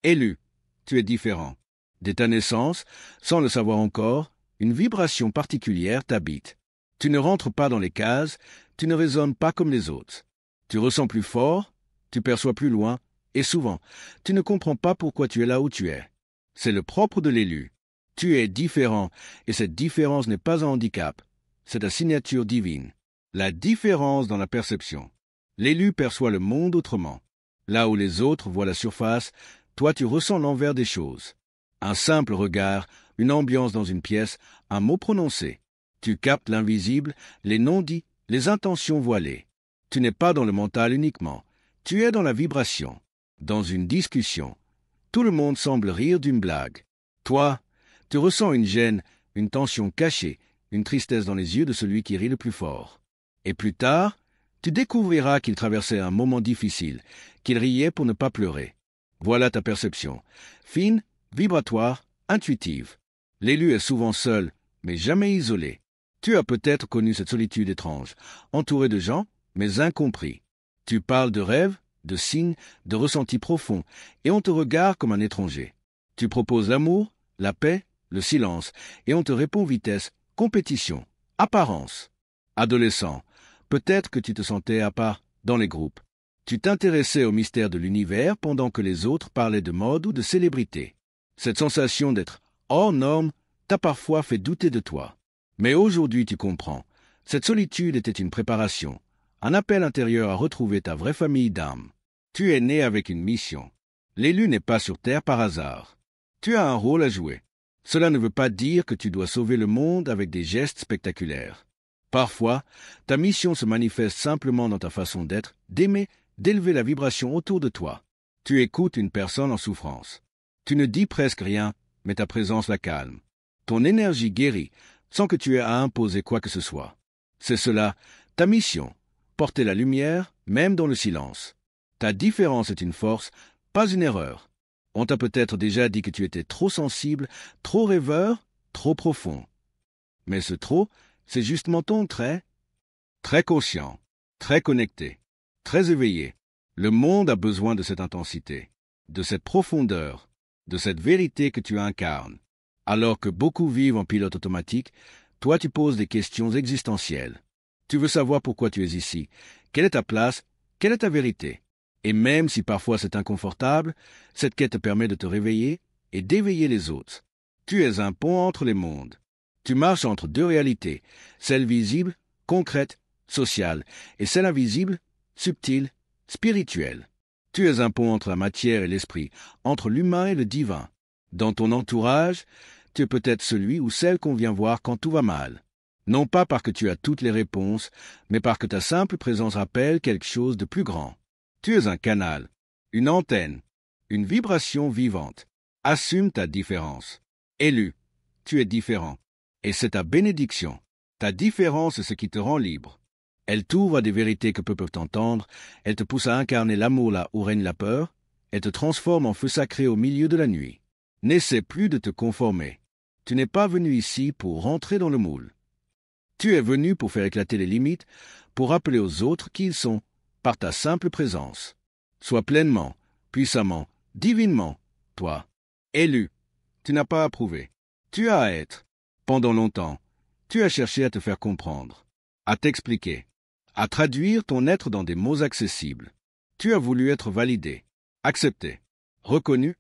Élu, tu es différent. Dès ta naissance, sans le savoir encore, une vibration particulière t'habite. Tu ne rentres pas dans les cases, tu ne résonnes pas comme les autres. Tu ressens plus fort, tu perçois plus loin, et souvent, tu ne comprends pas pourquoi tu es là où tu es. C'est le propre de l'élu. Tu es différent, et cette différence n'est pas un handicap. C'est ta signature divine. La différence dans la perception. L'élu perçoit le monde autrement. Là où les autres voient la surface, toi tu ressens l'envers des choses. Un simple regard, une ambiance dans une pièce, un mot prononcé. Tu captes l'invisible, les non-dits, les intentions voilées. Tu n'es pas dans le mental uniquement. Tu es dans la vibration. Dans une discussion. Tout le monde semble rire d'une blague. Toi, tu ressens une gêne, une tension cachée, une tristesse dans les yeux de celui qui rit le plus fort. Et plus tard, tu découvriras qu'il traversait un moment difficile, qu'il riait pour ne pas pleurer. Voilà ta perception. Fine, vibratoire, intuitive. L'élu est souvent seul, mais jamais isolé. Tu as peut-être connu cette solitude étrange, entouré de gens, mais incompris. Tu parles de rêves, de signes, de ressentis profonds, et on te regarde comme un étranger. Tu proposes l'amour, la paix, le silence, et on te répond vitesse, compétition, apparence. Adolescent, peut-être que tu te sentais à part dans les groupes. Tu t'intéressais au mystère de l'univers pendant que les autres parlaient de mode ou de célébrité. Cette sensation d'être hors norme t'a parfois fait douter de toi. Mais aujourd'hui tu comprends, cette solitude était une préparation, un appel intérieur à retrouver ta vraie famille d'âme. Tu es né avec une mission. L'élu n'est pas sur terre par hasard. Tu as un rôle à jouer. Cela ne veut pas dire que tu dois sauver le monde avec des gestes spectaculaires. Parfois, ta mission se manifeste simplement dans ta façon d'être, d'aimer, d'élever la vibration autour de toi. Tu écoutes une personne en souffrance. Tu ne dis presque rien, mais ta présence la calme. Ton énergie guérit, sans que tu aies à imposer quoi que ce soit. C'est cela, ta mission, porter la lumière, même dans le silence. Ta différence est une force, pas une erreur. On t'a peut-être déjà dit que tu étais trop sensible, trop rêveur, trop profond. Mais ce trop, c'est justement ton trait. Très conscient, très connecté, très éveillé. Le monde a besoin de cette intensité, de cette profondeur, de cette vérité que tu incarnes. Alors que beaucoup vivent en pilote automatique, toi tu poses des questions existentielles. Tu veux savoir pourquoi tu es ici, quelle est ta place, quelle est ta vérité. Et même si parfois c'est inconfortable, cette quête te permet de te réveiller et d'éveiller les autres. Tu es un pont entre les mondes. Tu marches entre deux réalités, celle visible, concrète, sociale, et celle invisible, subtile, spirituelle. Tu es un pont entre la matière et l'esprit, entre l'humain et le divin. Dans ton entourage, tu es peut-être celui ou celle qu'on vient voir quand tout va mal. Non pas parce que tu as toutes les réponses, mais parce que ta simple présence rappelle quelque chose de plus grand. Tu es un canal, une antenne, une vibration vivante. Assume ta différence. Élu, tu es différent. Et c'est ta bénédiction. Ta différence est ce qui te rend libre. Elle t'ouvre à des vérités que peu peuvent entendre, elle te pousse à incarner l'amour là où règne la peur, elle te transforme en feu sacré au milieu de la nuit. N'essaie plus de te conformer. Tu n'es pas venu ici pour rentrer dans le moule. Tu es venu pour faire éclater les limites, pour rappeler aux autres qui ils sont, par ta simple présence. Sois pleinement, puissamment, divinement, toi. Élu, tu n'as pas à prouver. Tu as à être. Pendant longtemps, tu as cherché à te faire comprendre, à t'expliquer, à traduire ton être dans des mots accessibles. Tu as voulu être validé, accepté, reconnu.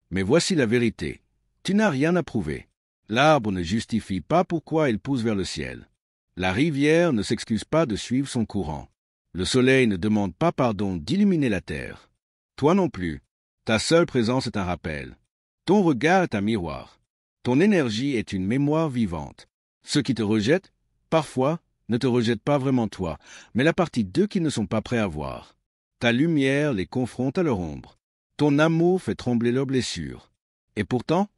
Mais voici la vérité. Tu n'as rien à prouver. L'arbre ne justifie pas pourquoi il pousse vers le ciel. La rivière ne s'excuse pas de suivre son courant. Le soleil ne demande pas pardon d'illuminer la terre. Toi non plus. Ta seule présence est un rappel. Ton regard est un miroir. Ton énergie est une mémoire vivante. Ceux qui te rejettent, parfois, ne te rejettent pas vraiment toi, mais la partie d'eux qu'ils ne sont pas prêts à voir. Ta lumière les confronte à leur ombre. Ton amour fait trembler leurs blessures. Et pourtant,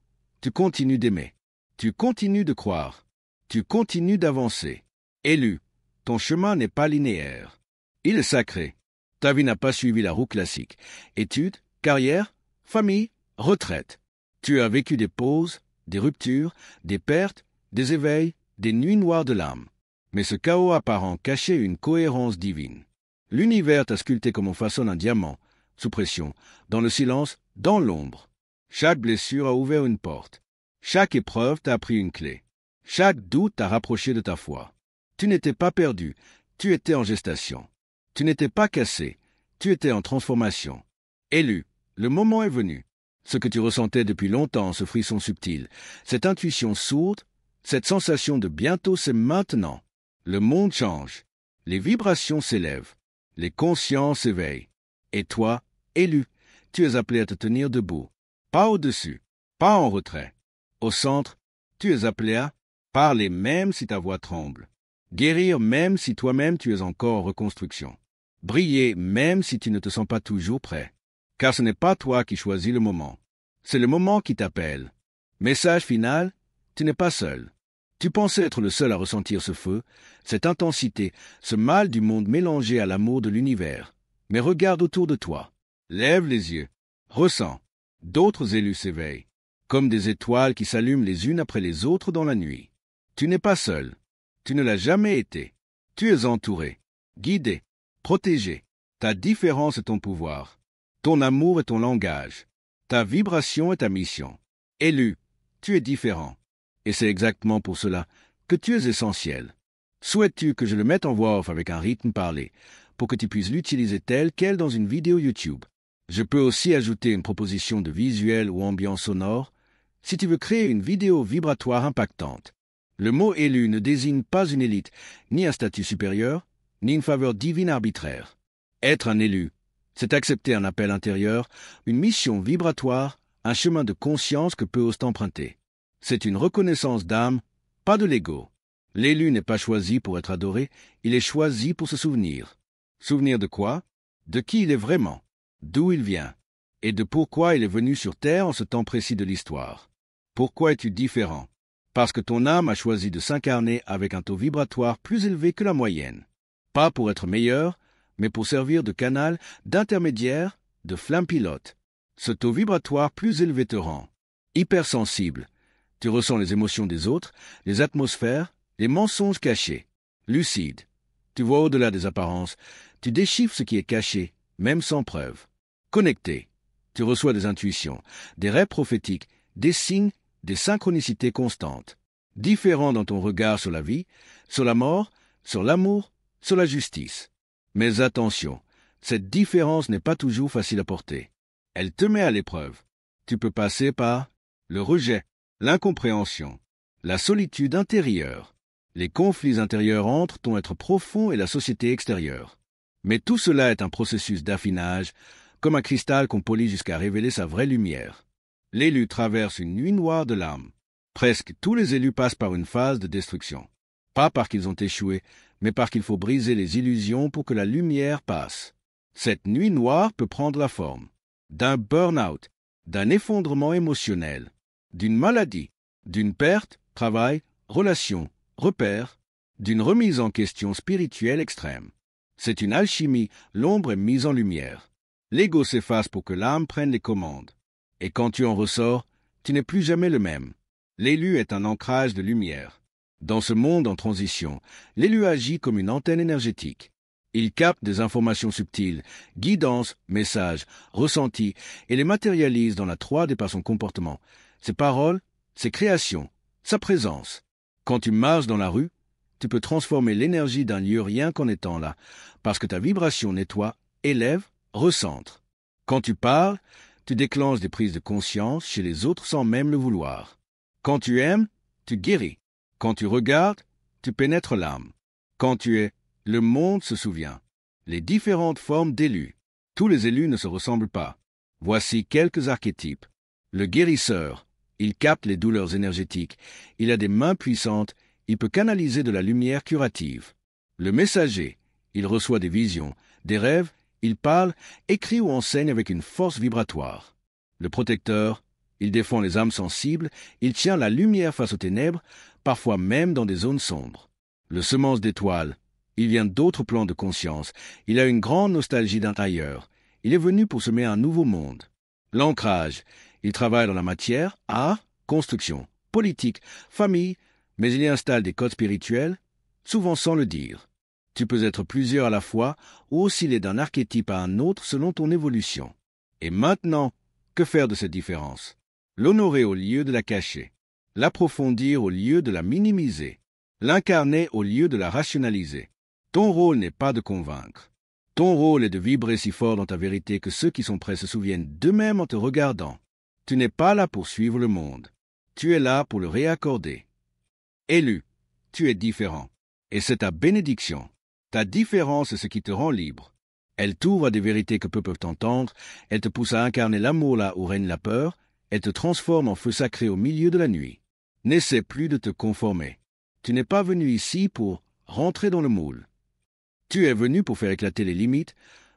tu continues d'aimer. Tu continues de croire. Tu continues d'avancer. Élu, ton chemin n'est pas linéaire. Il est sacré. Ta vie n'a pas suivi la roue classique. Études, carrière, famille, retraite. Tu as vécu des pauses, des ruptures, des pertes, des éveils, des nuits noires de l'âme. Mais ce chaos apparent cachait une cohérence divine. L'univers t'a sculpté comme on façonne un diamant, sous pression, dans le silence, dans l'ombre. Chaque blessure a ouvert une porte. Chaque épreuve t'a appris une clé. Chaque doute t'a rapproché de ta foi. Tu n'étais pas perdu, tu étais en gestation. Tu n'étais pas cassé, tu étais en transformation. Élu, le moment est venu. Ce que tu ressentais depuis longtemps, ce frisson subtil, cette intuition sourde, cette sensation de bientôt, c'est maintenant. Le monde change. Les vibrations s'élèvent. Les consciences s'éveillent. Et toi, élu, tu es appelé à te tenir debout. Pas au-dessus, pas en retrait. Au centre, tu es appelé à parler même si ta voix tremble. Guérir même si toi-même tu es encore en reconstruction. Briller même si tu ne te sens pas toujours prêt. Car ce n'est pas toi qui choisis le moment. C'est le moment qui t'appelle. Message final, tu n'es pas seul. Tu pensais être le seul à ressentir ce feu, cette intensité, ce mal du monde mélangé à l'amour de l'univers. Mais regarde autour de toi. Lève les yeux. Ressens. D'autres élus s'éveillent, comme des étoiles qui s'allument les unes après les autres dans la nuit. Tu n'es pas seul. Tu ne l'as jamais été. Tu es entouré, guidé, protégé. Ta différence est ton pouvoir. Ton amour est ton langage. Ta vibration est ta mission. Élu, tu es différent. Et c'est exactement pour cela que tu es essentiel. Souhaites-tu que je le mette en voix off avec un rythme parlé, pour que tu puisses l'utiliser tel quel dans une vidéo YouTube? Je peux aussi ajouter une proposition de visuel ou ambiance sonore, si tu veux créer une vidéo vibratoire impactante. Le mot élu ne désigne pas une élite, ni un statut supérieur, ni une faveur divine arbitraire. Être un élu, c'est accepter un appel intérieur, une mission vibratoire, un chemin de conscience que peu osent emprunter. C'est une reconnaissance d'âme, pas de l'ego. L'élu n'est pas choisi pour être adoré, il est choisi pour se souvenir. Souvenir de quoi? De qui il est vraiment, d'où il vient, et de pourquoi il est venu sur Terre en ce temps précis de l'histoire. Pourquoi es-tu différent? Parce que ton âme a choisi de s'incarner avec un taux vibratoire plus élevé que la moyenne. Pas pour être meilleur, mais pour servir de canal, d'intermédiaire, de flamme pilote. Ce taux vibratoire plus élevé te rend hypersensible. Tu ressens les émotions des autres, les atmosphères, les mensonges cachés. Lucide. Tu vois au-delà des apparences. Tu déchiffres ce qui est caché, même sans preuve. Connecté. Tu reçois des intuitions, des rêves prophétiques, des signes, des synchronicités constantes. Différent dans ton regard sur la vie, sur la mort, sur l'amour, sur la justice. Mais attention, cette différence n'est pas toujours facile à porter. Elle te met à l'épreuve. Tu peux passer par le rejet, l'incompréhension, la solitude intérieure, les conflits intérieurs entre ton être profond et la société extérieure. Mais tout cela est un processus d'affinage, comme un cristal qu'on polit jusqu'à révéler sa vraie lumière. L'élu traverse une nuit noire de l'âme. Presque tous les élus passent par une phase de destruction. Pas parce qu'ils ont échoué, mais parce qu'il faut briser les illusions pour que la lumière passe. Cette nuit noire peut prendre la forme d'un burn-out, d'un effondrement émotionnel, d'une maladie, d'une perte, travail, relation, repère, d'une remise en question spirituelle extrême. C'est une alchimie, l'ombre est mise en lumière. L'ego s'efface pour que l'âme prenne les commandes. Et quand tu en ressors, tu n'es plus jamais le même. L'élu est un ancrage de lumière. Dans ce monde en transition, l'élu agit comme une antenne énergétique. Il capte des informations subtiles, guidances, messages, ressentis, et les matérialise dans la 3D par son comportement, ses paroles, ses créations, sa présence. Quand tu marches dans la rue, tu peux transformer l'énergie d'un lieu rien qu'en étant là, parce que ta vibration nettoie, élève, recentre. Quand tu parles, tu déclenches des prises de conscience chez les autres sans même le vouloir. Quand tu aimes, tu guéris. Quand tu regardes, tu pénètres l'âme. Quand tu es, le monde se souvient. Les différentes formes d'élus. Tous les élus ne se ressemblent pas. Voici quelques archétypes. Le guérisseur. Il capte les douleurs énergétiques. Il a des mains puissantes. Il peut canaliser de la lumière curative. Le messager. Il reçoit des visions, des rêves. Il parle, écrit ou enseigne avec une force vibratoire. Le protecteur. Il défend les âmes sensibles. Il tient la lumière face aux ténèbres, parfois même dans des zones sombres. Le semence d'étoiles. Il vient d'autres plans de conscience. Il a une grande nostalgie d'intérieur. Il est venu pour semer un nouveau monde. L'ancrage. Il travaille dans la matière, art, construction, politique, famille, mais il y installe des codes spirituels, souvent sans le dire. Tu peux être plusieurs à la fois ou osciller d'un archétype à un autre selon ton évolution. Et maintenant, Que faire de cette différence? L'honorer au lieu de la cacher, l'approfondir au lieu de la minimiser, l'incarner au lieu de la rationaliser. Ton rôle n'est pas de convaincre. Ton rôle est de vibrer si fort dans ta vérité que ceux qui sont prêts se souviennent d'eux-mêmes en te regardant. Tu n'es pas là pour suivre le monde. Tu es là pour le réaccorder. Élu, tu es différent. Et c'est ta bénédiction. Ta différence est ce qui te rend libre. Elle t'ouvre à des vérités que peu peuvent entendre, elle te pousse à incarner l'amour là où règne la peur, elle te transforme en feu sacré au milieu de la nuit. N'essaie plus de te conformer. Tu n'es pas venu ici pour rentrer dans le moule. Tu es venu pour faire éclater les limites,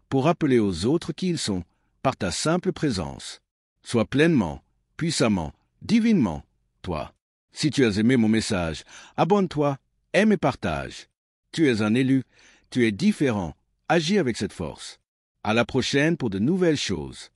pour rappeler aux autres qui ils sont, par ta simple présence. Sois pleinement, puissamment, divinement, toi. Si tu as aimé mon message, abonne-toi, aime et partage. Tu es un élu, tu es différent, agis avec cette force. À la prochaine pour de nouvelles choses.